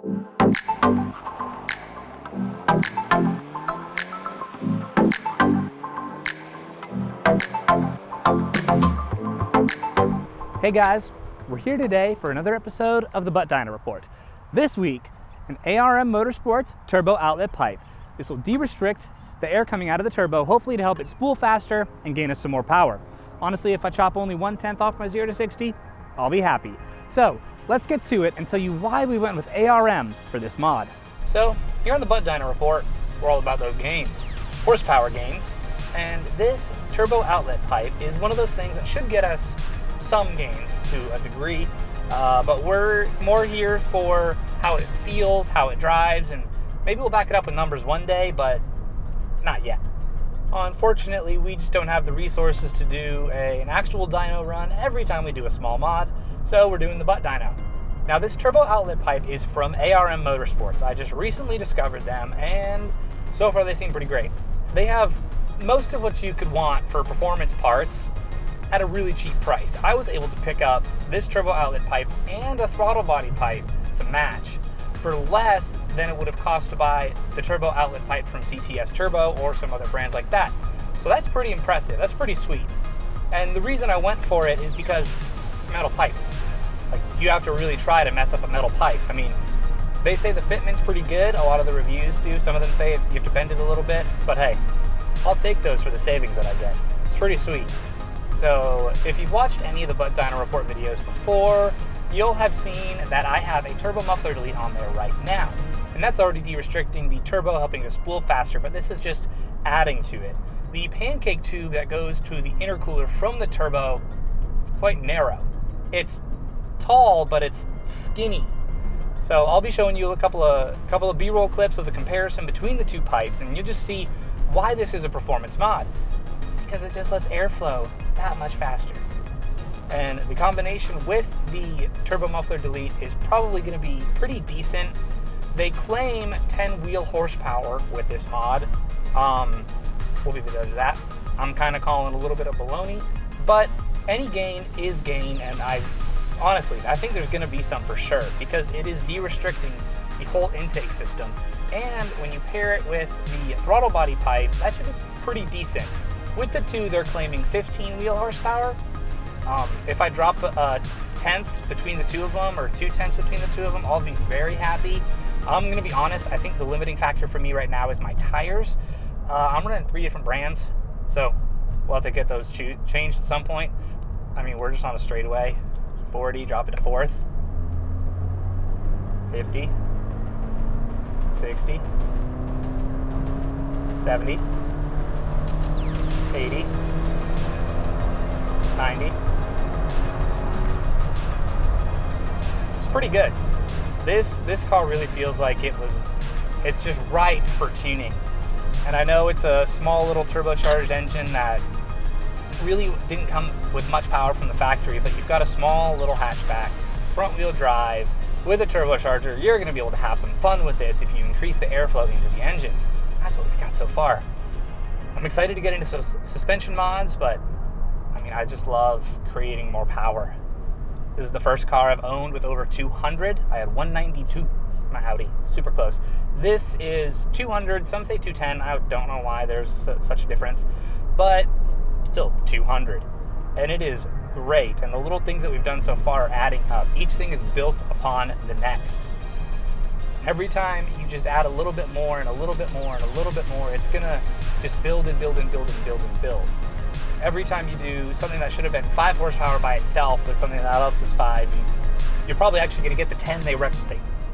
Hey guys, we're here today for another episode of the Dyno Report. This week, an ARM Motorsports turbo outlet pipe. This will de-restrict the air coming out of the turbo, hopefully to help it spool faster and gain us some more power. Honestly, if I chop only 1/10 off my 0 to 60, I'll be happy. So let's get to it and tell you why we went with ARM for this mod. So here on the Dyno Report, we're all about those gains, horsepower gains, and this turbo outlet pipe is one of those things that should get us some gains to a degree, but we're more here for how it feels, how it drives, and maybe we'll back it up with numbers one day, but not yet. Unfortunately, we just don't have the resources to do an actual dyno run every time we do a small mod, so we're doing the Dyno. Now this turbo outlet pipe is from ARM Motorsports. I just recently discovered them, and so far they seem pretty great. They have most of what you could want for performance parts at a really cheap price. I was able to pick up this turbo outlet pipe and a throttle body pipe to match for less than it would have cost to buy the turbo outlet pipe from CTS Turbo or some other brands like that. So that's pretty impressive. That's pretty sweet. And the reason I went for it is because it's a metal pipe. Like, you have to really try to mess up a metal pipe. I mean, they say the fitment's pretty good. A lot of the reviews do. Some of them say you have to bend it a little bit. But hey, I'll take those for the savings that I get. It's pretty sweet. So if you've watched any of the Dyno Report videos before, you'll have seen that I have a turbo muffler delete on there right now. And that's already de-restricting the turbo, helping to spool faster, but this is just adding to it. The pancake tube that goes to the intercooler from the turbo is quite narrow. It's tall, but it's skinny. So I'll be showing you a couple of B-roll clips of the comparison between the two pipes, and you'll just see why this is a performance mod. Because it just lets air flow that much faster. And the combination with the turbo muffler delete is probably going to be pretty decent. They claim 10 wheel horsepower with this mod. We'll be the judge of that. I'm kind of calling a little bit of baloney, but any gain is gain, and I think there's going to be some for sure, because it is de-restricting the whole intake system. And when you pair it with the throttle body pipe, that should be pretty decent. With the two, they're claiming 15 wheel horsepower. If I drop a tenth between the two of them, or 2/10 between the two of them, I'll be very happy. I'm going to be honest, I think the limiting factor for me right now is my tires. I'm running 3 different brands, so we'll have to get those changed at some point. I mean, we're just on a straightaway. 40, drop it to 4th. 50. 60. 70. 80, 90. It's pretty good. This car really feels like it's just right for tuning. And I know it's a small little turbocharged engine that really didn't come with much power from the factory, but you've got a small little hatchback, front wheel drive with a turbocharger. You're going to be able to have some fun with this if you increase the airflow into the engine. That's what we've got so far. I'm excited to get into suspension mods, but I mean, I just love creating more power. This is the first car I've owned with over 200. I had 192, my Audi, super close. This is 200, some say 210. I don't know why there's such a difference, but still 200. And it is great. And the little things that we've done so far are adding up. Each thing is built upon the next. Every time you just add a little bit more and a little bit more and a little bit more, it's gonna just build and build and build and build and build. Every time you do something that should have been 5 horsepower by itself with something that else is 5, you're probably actually gonna get the 10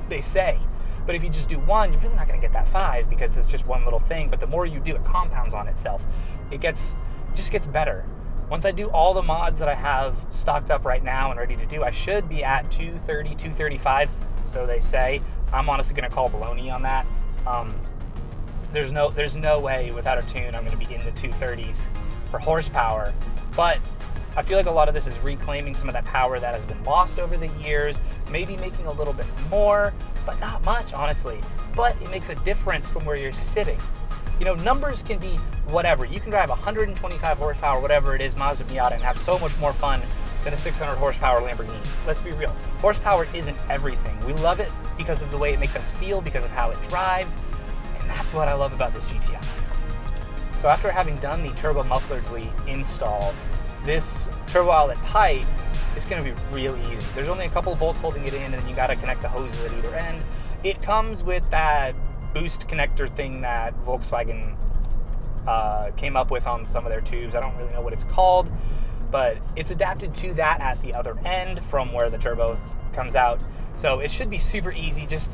they say. But if you just do 1, you're really not gonna get that 5 because it's just one little thing. But the more you do, it compounds on itself. It just gets better. Once I do all the mods that I have stocked up right now and ready to do, I should be at 230, 235, so they say. I'm honestly going to call baloney on that. There's no way without a tune I'm going to be in the 230s for horsepower. But I feel like a lot of this is reclaiming some of that power that has been lost over the years, maybe making a little bit more, but not much, honestly. But it makes a difference from where you're sitting. You know, numbers can be whatever. You can drive 125 horsepower, whatever it is, Mazda Miata, and have so much more fun than a 600 horsepower Lamborghini. Let's be real. Horsepower isn't everything. We love it because of the way it makes us feel, because of how it drives, and that's what I love about this GTI. So after having done the turbo muffler delete install, this turbo outlet pipe is going to be real easy. There's only a couple of bolts holding it in, and then you got to connect the hoses at either end. It comes with that boost connector thing that Volkswagen came up with on some of their tubes. I don't really know what it's called, but it's adapted to that at the other end from where the turbo comes out. So it should be super easy. Just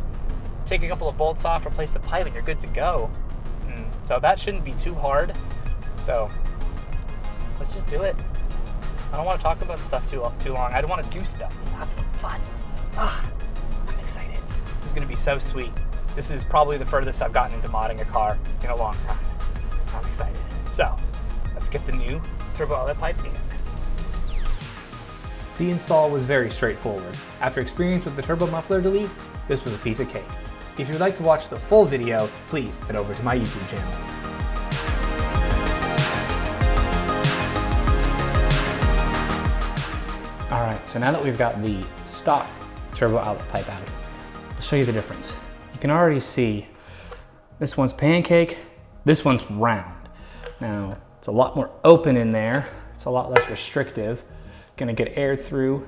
take a couple of bolts off, replace the pipe, and you're good to go. So that shouldn't be too hard. So let's just do it. I don't want to talk about stuff too long. I don't want to do stuff. Let's have some fun. I'm excited. This is going to be so sweet. This is probably the furthest I've gotten into modding a car in a long time. I'm excited. So let's get the new turbo outlet pipe in. The install was very straightforward. After experience with the turbo muffler delete, this was a piece of cake. If you'd like to watch the full video, please head over to my YouTube channel. All right, so now that we've got the stock turbo outlet pipe out, I'll show you the difference. You can already see this one's pancake, this one's round. Now, it's a lot more open in there. It's a lot less restrictive. Gonna get air through.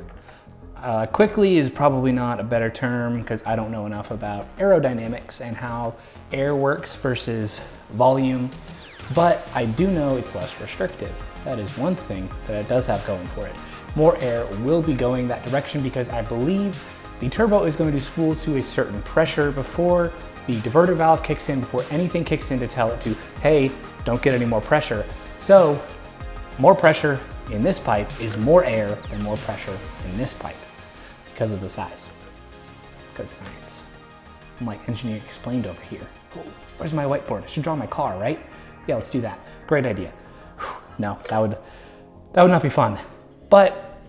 Quickly is probably not a better term because I don't know enough about aerodynamics and how air works versus volume, but I do know it's less restrictive. That is one thing that it does have going for it. More air will be going that direction because I believe the turbo is going to spool to a certain pressure before the diverter valve kicks in, before anything kicks in to tell it to, hey, don't get any more pressure. So more pressure in this pipe is more air than more pressure in this pipe because of the size, because science. I'm like engineering explained over here. Oh, where's my whiteboard? I should draw my car, right? Yeah, let's do that. Great idea. No, that would not be fun. But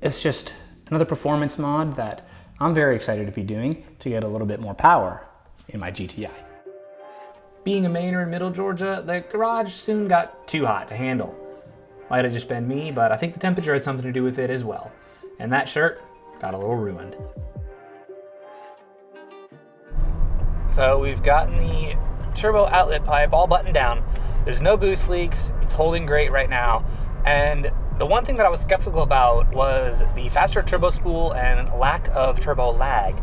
it's just another performance mod that I'm very excited to be doing to get a little bit more power in my GTI. Being a Mainer in Middle Georgia, the garage soon got too hot to handle. Might have just been me, but I think the temperature had something to do with it as well. And that shirt got a little ruined. So we've gotten the turbo outlet pipe all buttoned down. There's no boost leaks. It's holding great right now. And the one thing that I was skeptical about was the faster turbo spool and lack of turbo lag.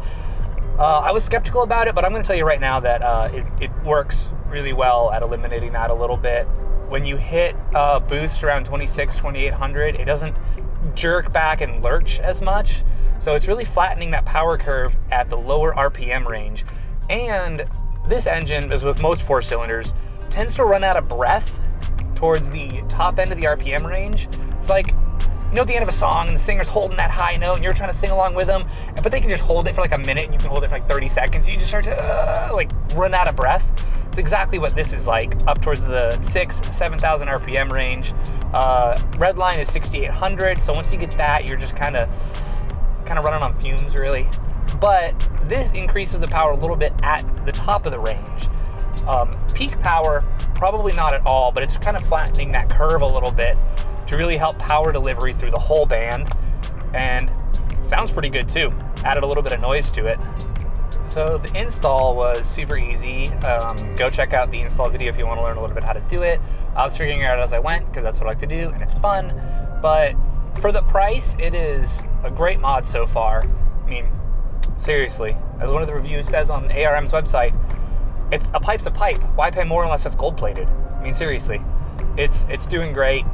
I was skeptical about it, but I'm going to tell you right now that it works really well at eliminating that a little bit. When you hit boost around 2,800, it doesn't jerk back and lurch as much. So it's really flattening that power curve at the lower RPM range. And this engine, as with most 4 cylinders, tends to run out of breath towards the top end of the RPM range. It's like, you know, at the end of a song and the singer's holding that high note and you're trying to sing along with them, but they can just hold it for like a minute and you can hold it for like 30 seconds. You just start to like run out of breath. It's exactly what this is like, up towards the 7,000 RPM range. Red line is 6,800, so once you get that, you're just kind of running on fumes, really. But this increases the power a little bit at the top of the range. Peak power, probably not at all, but it's kind of flattening that curve a little bit to really help power delivery through the whole band. And sounds pretty good too. Added a little bit of noise to it. So the install was super easy. Go check out the install video if you want to learn a little bit how to do it. I was figuring it out as I went because that's what I like to do and it's fun. But for the price, it is a great mod so far. I mean, seriously, as one of the reviews says on ARM's website, it's a pipe's a pipe. Why pay more unless it's gold plated? I mean, seriously, it's doing great.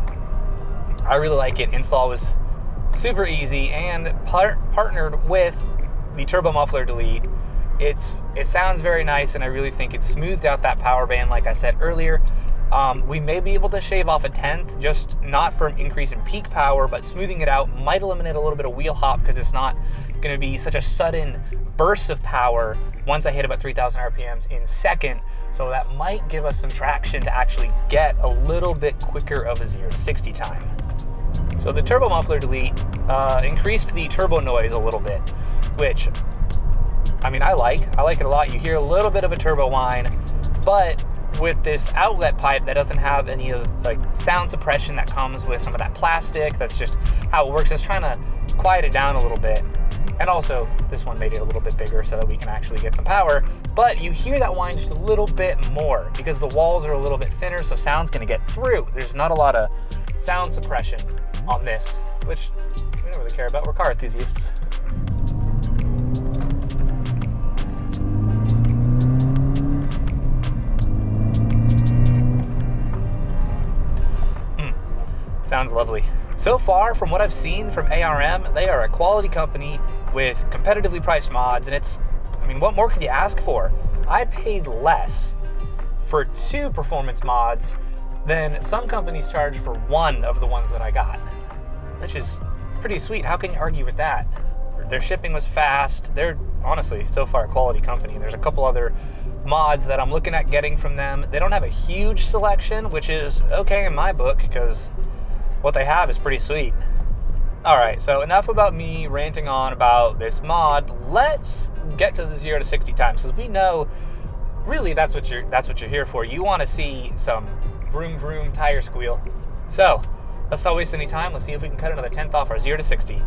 I really like it. Install was super easy and partnered with the turbo muffler delete. It sounds very nice, and I really think it smoothed out that power band, like I said earlier. We may be able to shave off a tenth, just not from increase in peak power, but smoothing it out might eliminate a little bit of wheel hop because it's not going to be such a sudden burst of power once I hit about 3,000 RPMs in second. So that might give us some traction to actually get a little bit quicker of a 0 to 60 time. So the turbo muffler delete increased the turbo noise a little bit, which, I mean, I like it a lot. You hear a little bit of a turbo whine, but with this outlet pipe that doesn't have any of like sound suppression that comes with some of that plastic. That's just how it works. It's trying to quiet it down a little bit. And also, this one made it a little bit bigger so that we can actually get some power. But you hear that whine just a little bit more because the walls are a little bit thinner, so sound's gonna get through. There's not a lot of sound suppression on this, which we don't really care about. We're car enthusiasts. Sounds lovely. So far, from what I've seen from ARM, they are a quality company with competitively priced mods, and it's, I mean, what more could you ask for? I paid less for 2 performance mods than some companies charge for one of the ones that I got, which is pretty sweet. How can you argue with that? Their shipping was fast. They're honestly, so far, a quality company. And there's a couple other mods that I'm looking at getting from them. They don't have a huge selection, which is okay in my book because what they have is pretty sweet. All right, so enough about me ranting on about this mod. Let's get to the 0 to 60 times, because we know really that's what you're here for. You want to see some vroom vroom tire squeal. So let's not waste any time. Let's see if we can cut another 10th off our 0 to 60.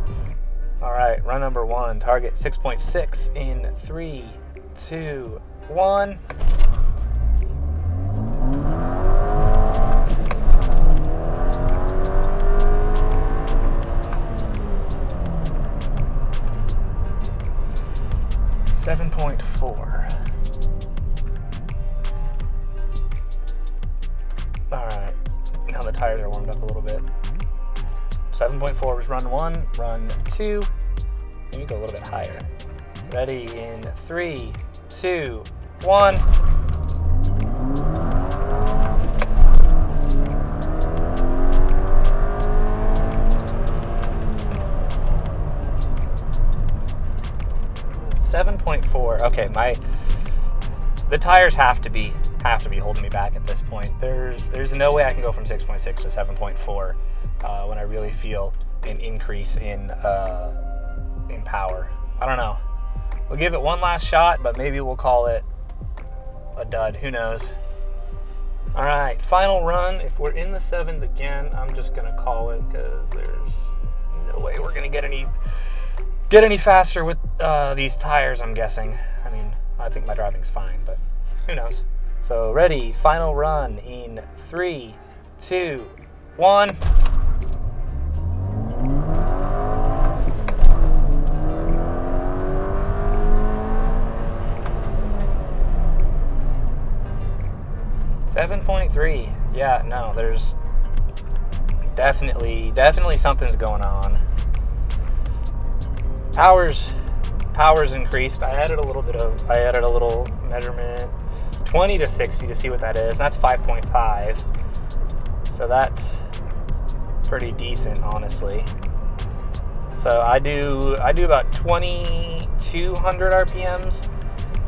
All right, run number 1, target 6.6 in 3, 2, 1. All right, now the tires are warmed up a little bit. 7.4 was run 1, run 2. Maybe go a little bit higher. Ready in 3, 2, 1. Okay, the tires have to be holding me back at this point. There's no way I can go from 6.6 to 7.4 when I really feel an increase in power. I don't know. We'll give it one last shot, but maybe we'll call it a dud. Who knows? All right, final run. If we're in the 7s again, I'm just gonna call it because there's no way we're gonna get any faster with these tires, I'm guessing. I mean, I think my driving's fine, but who knows? So ready, final run in 3, 2, 1. .3. Yeah, no, there's definitely something's going on. Power's increased. I added a little measurement, 20 to 60 to see what that is. That's 5.5. So that's pretty decent, honestly. So I do about 2,200 RPMs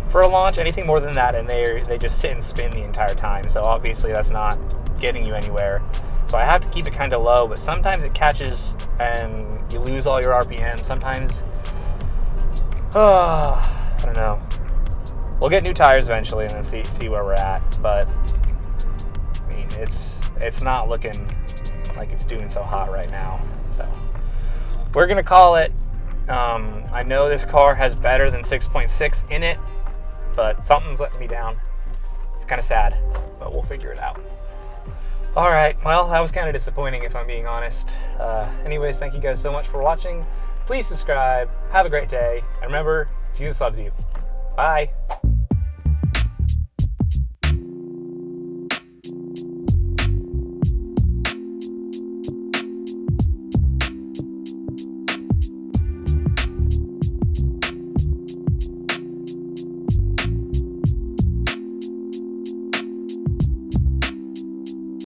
for a launch. Anything more than that, and they just sit and spin the entire time. So obviously that's not getting you anywhere. So I have to keep it kind of low, but sometimes it catches and you lose all your RPM. Sometimes, I don't know. We'll get new tires eventually and then see where we're at. But I mean, it's not looking like it's doing so hot right now. So we're gonna call it. I know this car has better than 6.6 in it, but something's letting me down. It's kind of sad, but we'll figure it out. All right, well, that was kind of disappointing if I'm being honest. Anyways, thank you guys so much for watching. Please subscribe. Have a great day. And remember, Jesus loves you. Bye.